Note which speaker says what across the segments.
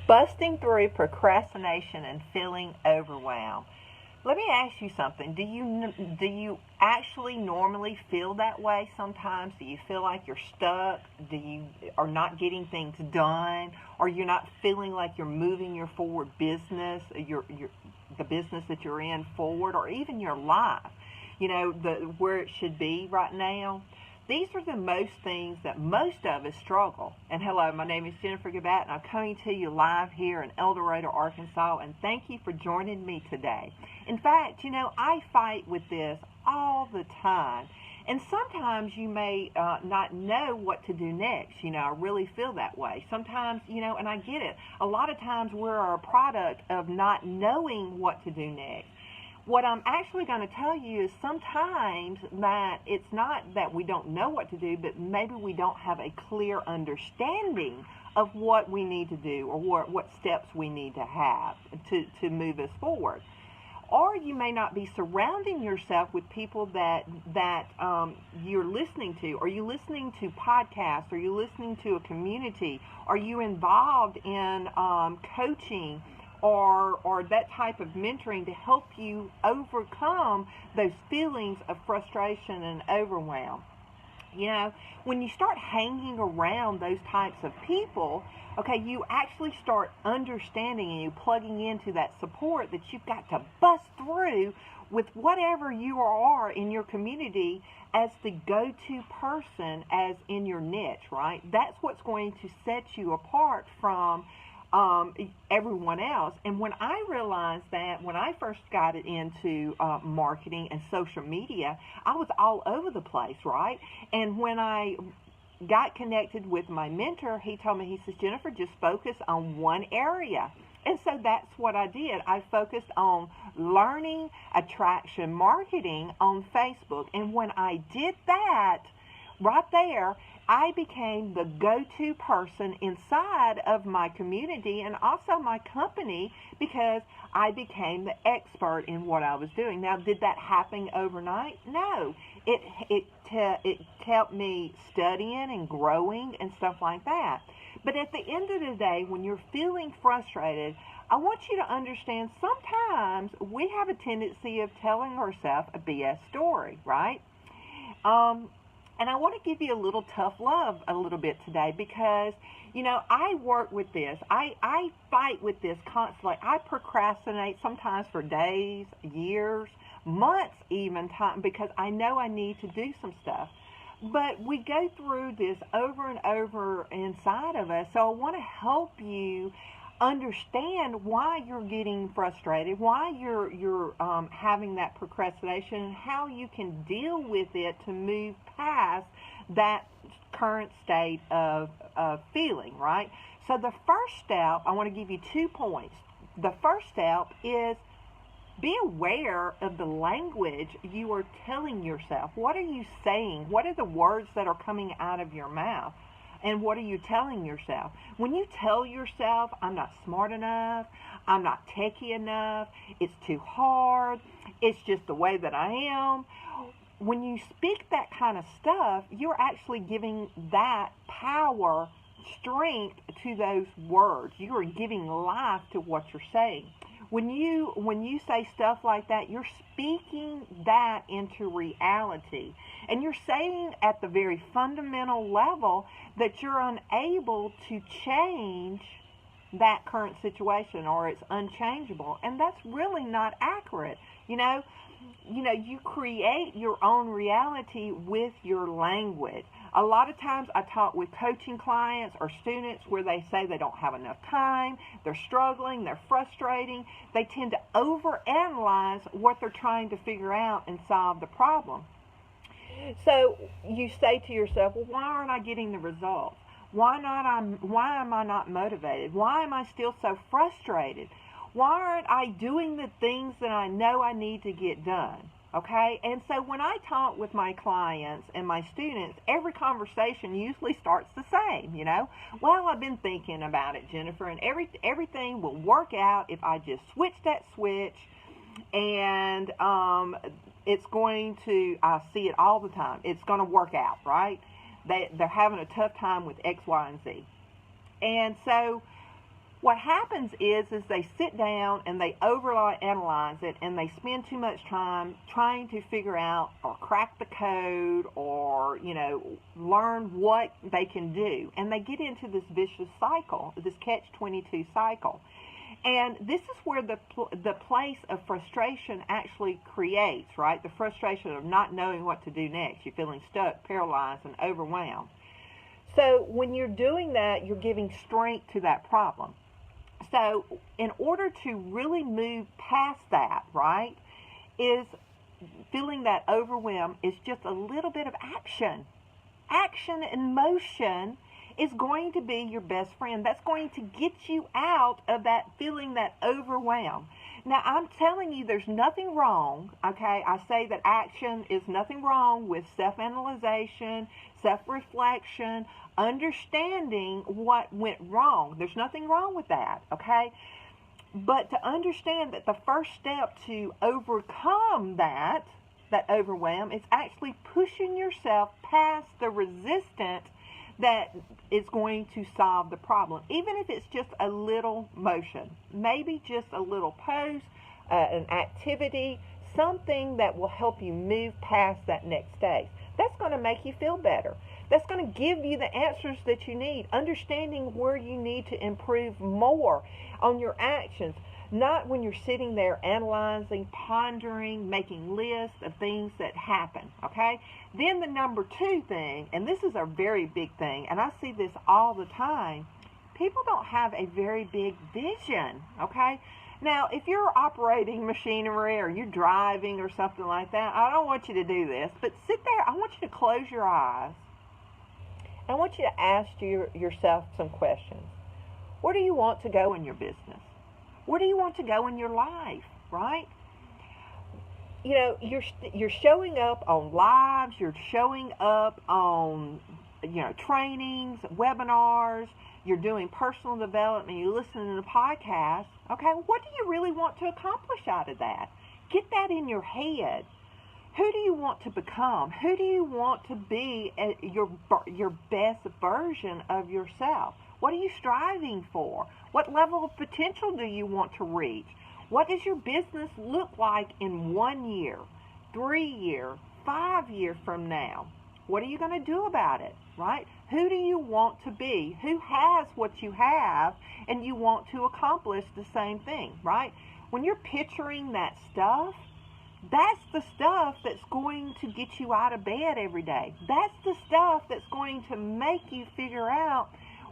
Speaker 1: Busting through procrastination and feeling overwhelmed. Let me ask you something. Do you actually normally feel that way sometimes? Do you feel like you're stuck? Do you are not getting things done? Or you're not feeling like you're moving your forward business, the business that you're in forward, or even your life, where it should be right now? These are the most things that most of us struggle. And hello, my name is Jennifer Gabat, and I'm coming to you live here in El Dorado, Arkansas, and thank you for joining me today. In fact, I fight with this all the time, and sometimes you may not know what to do next. I really feel that way. Sometimes, and I get it. A lot of times we're a product of not knowing what to do next. What I'm actually going to tell you is sometimes that it's not that we don't know what to do, but maybe we don't have a clear understanding of what we need to do or what steps we need to have to move us forward. Or you may not be surrounding yourself with people that you're listening to. Are you listening to podcasts? Are you listening to a community? Are you involved in coaching? Or that type of mentoring to help you overcome those feelings of frustration and overwhelm. When you start hanging around those types of people, okay, you actually start understanding and you plugging into that support that you've got to bust through with whatever you are in your community as the go-to person as in your niche, right? That's what's going to set you apart from everyone else. And when I realized that, when I first got into marketing and social media, I was all over the place, right? And when I got connected with my mentor, he told me, he says, Jennifer, just focus on one area. And so that's what I did. I focused on learning attraction marketing on Facebook. And when I did that, right there, I became the go-to person inside of my community and also my company because I became the expert in what I was doing. Now, did that happen overnight? No. It helped me studying and growing and stuff like that. But at the end of the day, when you're feeling frustrated, I want you to understand sometimes we have a tendency of telling ourselves a BS story, right? And I want to give you a little tough love a little bit today because, I work with this. I fight with this constantly. I procrastinate sometimes for days, years, months even, time because I know I need to do some stuff. But we go through this over and over inside of us. So I want to help you understand why you're getting frustrated, why you're having that procrastination, and how you can deal with it to move past that current state of feeling, right? So the first step, I want to give you 2 points. The first step is be aware of the language you are telling yourself. What are you saying? What are the words that are coming out of your mouth? And what are you telling yourself? When you tell yourself, I'm not smart enough, I'm not techie enough, it's too hard, it's just the way that I am, when you speak that kind of stuff, you're actually giving that power, strength to those words. You are giving life to what you're saying. When you say stuff like that, you're speaking that into reality. And you're saying at the very fundamental level that you're unable to change that current situation or it's unchangeable. And that's really not accurate. You create your own reality with your language. A lot of times I talk with coaching clients or students where they say they don't have enough time, they're struggling, they're frustrating. They tend to overanalyze what they're trying to figure out and solve the problem. So you say to yourself, well, why aren't I getting the results? Why am I not motivated? Why am I still so frustrated? Why aren't I doing the things that I know I need to get done? Okay, and so when I talk with my clients and my students, every conversation usually starts the same, Well, I've been thinking about it, Jennifer, and everything will work out if I just switch that switch, and it's going to, I see it all the time, it's going to work out, right? They're having a tough time with X, Y, and Z. And so what happens is they sit down and they overanalyze it, and they spend too much time trying to figure out or crack the code or, learn what they can do. And they get into this vicious cycle, this catch-22 cycle. And this is where the place of frustration actually creates, right? The frustration of not knowing what to do next. You're feeling stuck, paralyzed, and overwhelmed. So when you're doing that, you're giving strength to that problem. So in order to really move past that, right, is feeling that overwhelm is just a little bit of action. Action and motion is going to be your best friend. That's going to get you out of that feeling, that overwhelm. Now, I'm telling you, there's nothing wrong, okay? I say that action is nothing wrong with self-analyzation, self-reflection, understanding what went wrong. There's nothing wrong with that, okay? But to understand that the first step to overcome that overwhelm is actually pushing yourself past the resistance that is going to solve the problem, even if it's just a little motion, maybe just a little post, an activity, something that will help you move past that next stage. That's going to make you feel better. That's going to give you the answers that you need, understanding where you need to improve more on your actions, not when you're sitting there analyzing, pondering, making lists of things that happen, okay? Then the number 2 thing, and this is a very big thing, and I see this all the time, people don't have a very big vision, okay? Now, if you're operating machinery or you're driving or something like that, I don't want you to do this, but sit there. I want you to close your eyes. I want you to ask yourself some questions. Where do you want to go in your business? Where do you want to go in your life, right? You're showing up on lives, you're showing up on, trainings, webinars, you're doing personal development, you're listening to podcasts. Okay, what do you really want to accomplish out of that? Get that in your head. Who do you want to become? Who do you want to be your best version of yourself? What are you striving for? What level of potential do you want to reach? What does your business look like in 1 year, 3 years, 5 years from now? What are you going to do about it, right? Who do you want to be? Who has what you have and you want to accomplish the same thing, right? When you're picturing that stuff, that's the stuff that's going to get you out of bed every day. That's the stuff that's going to make you figure out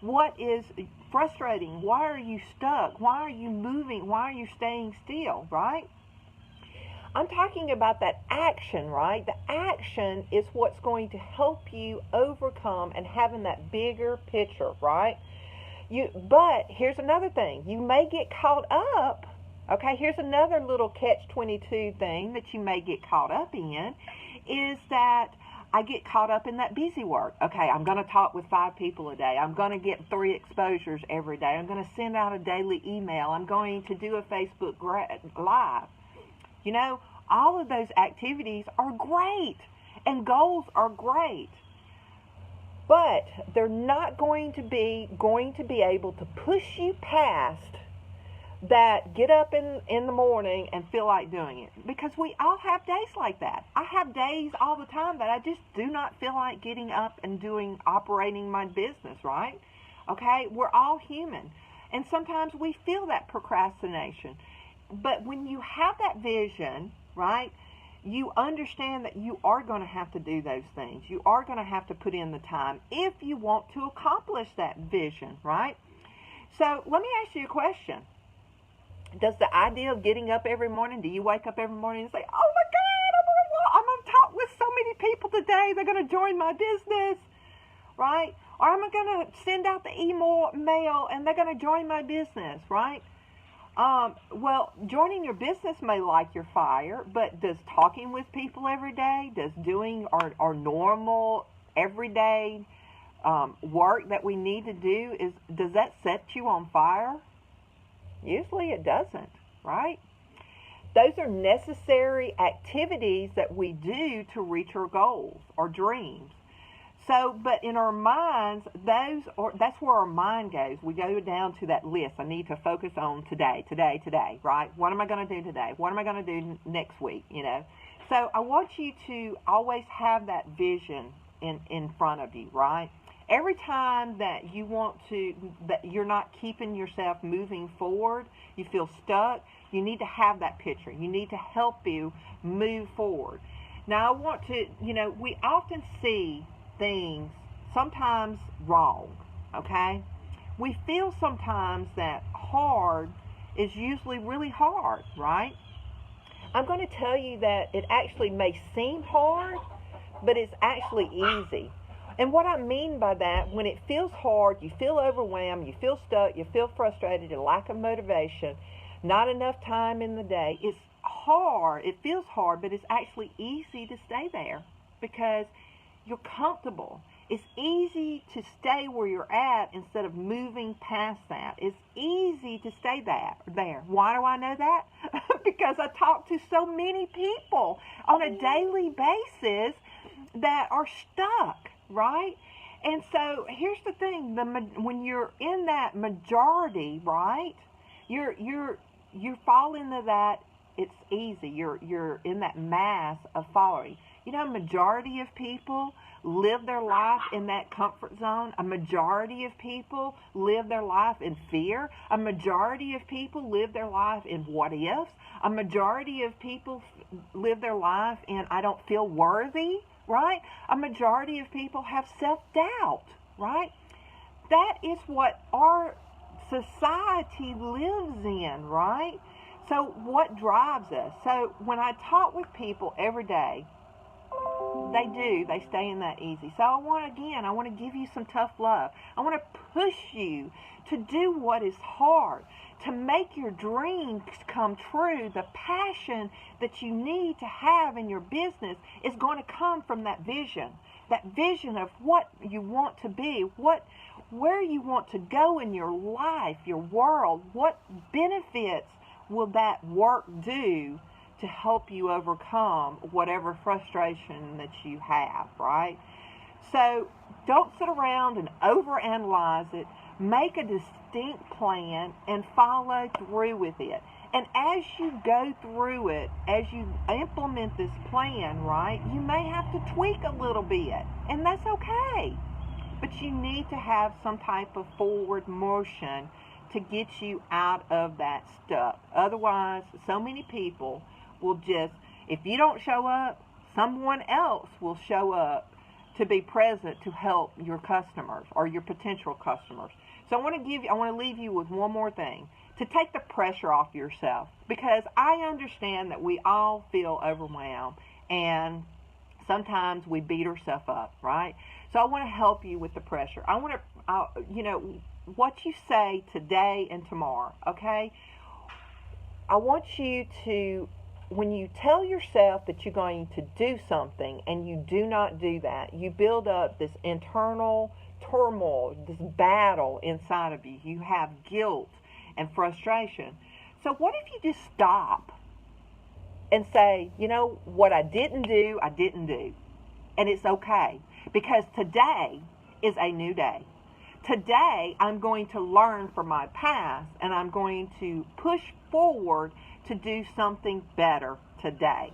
Speaker 1: what is frustrating. Why are you stuck? Why are you moving? Why are you staying still, right? I'm talking about that action, right? The action is what's going to help you overcome and having that bigger picture, right? But here's another thing. You may get caught up. Okay, here's another little catch-22 thing that you may get caught up in, is that I get caught up in that busy work. Okay, I'm going to talk with 5 people a day. I'm going to get 3 exposures every day. I'm going to send out a daily email. I'm going to do a Facebook Live. All of those activities are great, and goals are great. But they're not going to be able to push you past that get up in the morning and feel like doing it. Because we all have days like that. I have days all the time that I just do not feel like getting up and operating my business, right? Okay? We're all human. And sometimes we feel that procrastination. But when you have that vision, right, you understand that you are going to have to do those things. You are going to have to put in the time if you want to accomplish that vision, right? So let me ask you a question. Does the idea of getting up every morning, do you wake up every morning and say, oh my God, I'm going to talk with so many people today, they're going to join my business, right? Or am I going to send out the email and they're going to join my business, right? Well, joining your business may light your fire, but does talking with people every day, does doing our normal, everyday work that we need to do, does that set you on fire? Usually it doesn't, right? Those are necessary activities that we do to reach our goals, our dreams. So, but in our minds, that's where our mind goes. We go down to that list. I need to focus on today, right? What am I going to do today? What am I going to do next week, So I want you to always have that vision in front of you, right? Every time that that you're not keeping yourself moving forward, you feel stuck, you need to have that picture. You need to help you move forward. Now, I want to, we often see things sometimes wrong, okay? We feel sometimes that hard is usually really hard, right? I'm going to tell you that it actually may seem hard, but it's actually easy. And what I mean by that, when it feels hard, you feel overwhelmed, you feel stuck, you feel frustrated, a lack of motivation, not enough time in the day, it's hard, it feels hard, but it's actually easy to stay there because you're comfortable. It's easy to stay where you're at instead of moving past that. It's easy to stay there. Why do I know that? Because I talk to so many people on a daily basis that are stuck, right? And so here's the thing: when you're in that majority, right, you fall into that. It's easy. You're in that mass of following. A majority of people live their life in that comfort zone. A majority of people live their life in fear. A majority of people live their life in what ifs. A majority of people live their life in I don't feel worthy, right? A majority of people have self-doubt, right? That is what our society lives in, right? So what drives us? So when I talk with people every day, they stay in that easy. So I want to give you some tough love. I want to push you to do what is hard, to make your dreams come true. The passion that you need to have in your business is going to come from that vision of what you want to be, where you want to go in your life, your world. What benefits will that work do to help you overcome whatever frustration that you have, right? So don't sit around and overanalyze it. Make a distinct plan and follow through with it. And as you go through it, as you implement this plan, right, you may have to tweak a little bit, and that's okay. But you need to have some type of forward motion to get you out of that stuck. Otherwise, so many people will just, if you don't show up, someone else will show up to be present to help your customers or your potential customers. So I want to leave you with one more thing, to take the pressure off yourself, because I understand that we all feel overwhelmed and sometimes we beat ourselves up, right? So I want to help you with the pressure. I want to, what you say today and tomorrow, okay? I want you to, when you tell yourself that you're going to do something and you do not do that, you build up this internal turmoil, this battle inside of you. You have guilt and frustration. So what if you just stop and say, what I didn't do, I didn't do. And it's okay, because today is a new day. Today, I'm going to learn from my past, and I'm going to push forward to do something better today.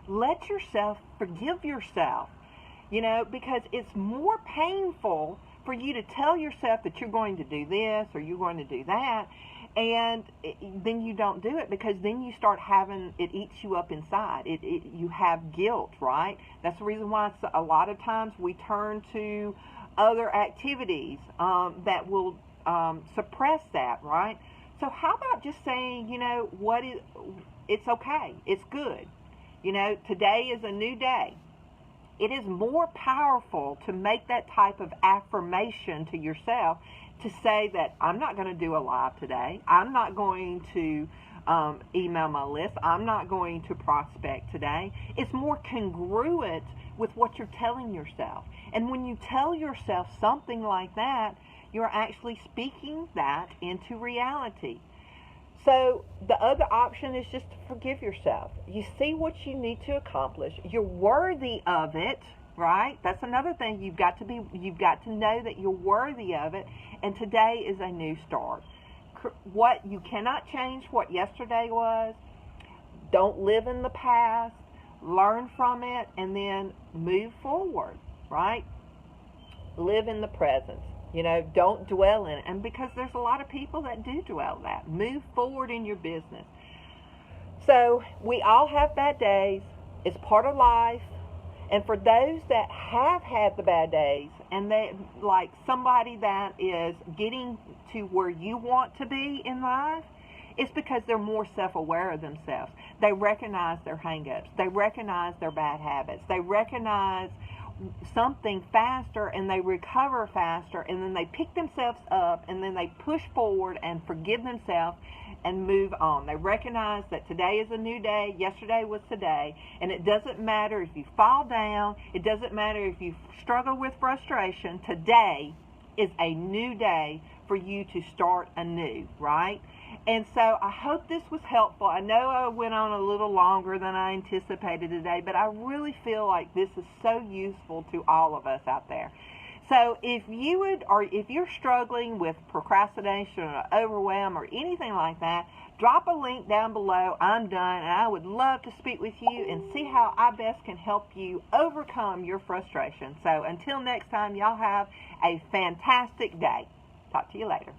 Speaker 1: Let yourself forgive yourself, because it's more painful for you to tell yourself that you're going to do this or you're going to do that, and then you don't do it, because then you start having, it eats you up inside. You have guilt, right? That's the reason why a lot of times we turn to other activities that will suppress that, right? So how about just saying, it's okay, it's good. Today is a new day. It is more powerful to make that type of affirmation to yourself, to say that I'm not going to do a live today. I'm not going to email my list. I'm not going to prospect today. It's more congruent with what you're telling yourself. And when you tell yourself something like that, you're actually speaking that into reality. So the other option is just to forgive yourself. You see what you need to accomplish. You're worthy of it. right? That's another thing. You've got to know that you're worthy of it, and today is a new start. What you cannot change what yesterday was. Don't live in the past. Learn from it and then move forward, right? Live in the present. Don't dwell in it. And because there's a lot of people that do dwell that. Move forward in your business. So we all have bad days. It's part of life. And for those that have had the bad days, and they like somebody that is getting to where you want to be in life, it's because they're more self-aware of themselves. They recognize their hang-ups. They recognize their bad habits. They recognize something faster, and they recover faster, and then they pick themselves up, and then they push forward and forgive themselves and move on. They recognize that today is a new day, yesterday was today, and it doesn't matter if you fall down, it doesn't matter if you struggle with frustration. Today is a new day for you to start anew, right? And so I hope this was helpful. I know I went on a little longer than I anticipated today, but I really feel like this is so useful to all of us out there. So if you're struggling with procrastination or overwhelm or anything like that, drop a link down below. I'm done, and I would love to speak with you and see how I best can help you overcome your frustration. So until next time, y'all have a fantastic day. Talk to you later.